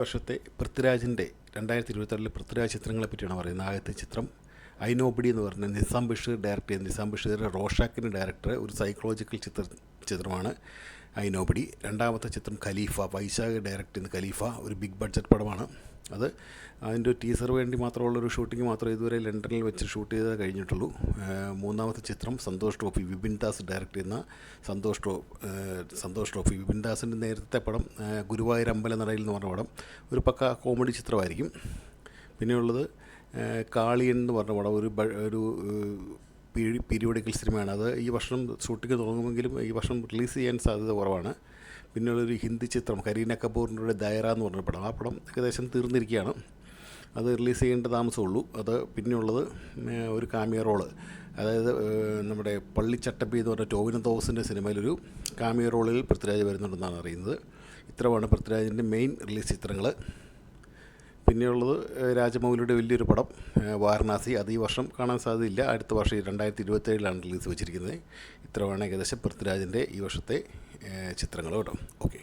വർഷത്തെ പൃഥ്വിരാജിൻ്റെ 2026 പൃഥ്വിരാജ് ചിത്രങ്ങളെ പറ്റിയാണ് പറയുന്നത്. ആദ്യത്തെ ചിത്രം ഐ നോബഡി എന്ന് പറഞ്ഞ നിസാം ബഷീർ ഡയറക്റ്റ് ചെയ്ത നിസാം ബഷീർ റോഷാക്കിന് ഡയറക്ടർ ഒരു സൈക്കോളജിക്കൽ ചിത്രമാണ് ഐ നോബഡി. രണ്ടാമത്തെ ചിത്രം ഖലീഫ, വൈശാഖ് ഡയറക്റ്റ് ചെയ്യുന്ന ഖലീഫ ഒരു ബിഗ് ബഡ്ജറ്റ് പടമാണ്. അതിൻ്റെ ഒരു ടീസർ വേണ്ടി മാത്രമുള്ളൊരു ഷൂട്ടിംഗ് മാത്രമേ ഇതുവരെ ലണ്ടനിൽ വെച്ച് ഷൂട്ട് ചെയ്തേ കഴിഞ്ഞിട്ടുള്ളൂ. മൂന്നാമത്തെ ചിത്രം സന്തോഷ് ട്രോഫി, വിപിൻ ദാസ് ഡയറക്റ്റ് ചെയ്യുന്ന സന്തോഷ് ട്രോഫി. വിപിൻ ദാസിൻ്റെ നേരത്തെ പടം ഗുരുവായൂർ അമ്പലനടയിൽ എന്ന് പറഞ്ഞ പടം ഒരു പക്ക കോമഡി ചിത്രമായിരിക്കും. പിന്നെയുള്ളത് കാളിയൻ എന്ന് പറഞ്ഞ പടം ഒരു പീരിയോഡിക്കൽ സിനിമയാണ്. അത് ഈ വർഷം ഷൂട്ടിംഗ് തുടങ്ങുമെങ്കിലും ഈ വർഷം റിലീസ് ചെയ്യാൻ സാധ്യത കുറവാണ്. പിന്നെയുള്ളൊരു ഹിന്ദി ചിത്രം കരീന കപൂറിൻ്റെ ദയറ എന്ന് പറഞ്ഞ പടം. ആ പടം ഏകദേശം തീർന്നിരിക്കുകയാണ്, അത് റിലീസ് ചെയ്യേണ്ട താമസമുള്ളൂ. പിന്നെയുള്ളത് ഒരു കാമിയോ റോള്, അതായത് നമ്മുടെ പള്ളിച്ചട്ടമ്പി എന്ന് പറഞ്ഞ ടോവിനോ തോമസിൻ്റെ സിനിമയിലൊരു കാമിയോ റോളിൽ പൃഥ്വിരാജ് വരുന്നുണ്ടെന്നാണ് അറിയുന്നത്. ഇത്രയാണ് പൃഥ്വിരാജിൻ്റെ മെയിൻ റിലീസ് ചിത്രങ്ങൾ. പിന്നെയുള്ളത് രാജമൗലിയുടെ വലിയൊരു പടം വാരണാസി, അത് ഈ വർഷം കാണാൻ സാധ്യതയില്ല, അടുത്ത വർഷം 2027 റിലീസ് വെച്ചിരിക്കുന്നത്. ഇത്രയാണ് ഏകദേശം പൃഥ്വിരാജിൻ്റെ ഈ വർഷത്തെ ചിത്രങ്ങൾ കേട്ടോ. ഓക്കെ.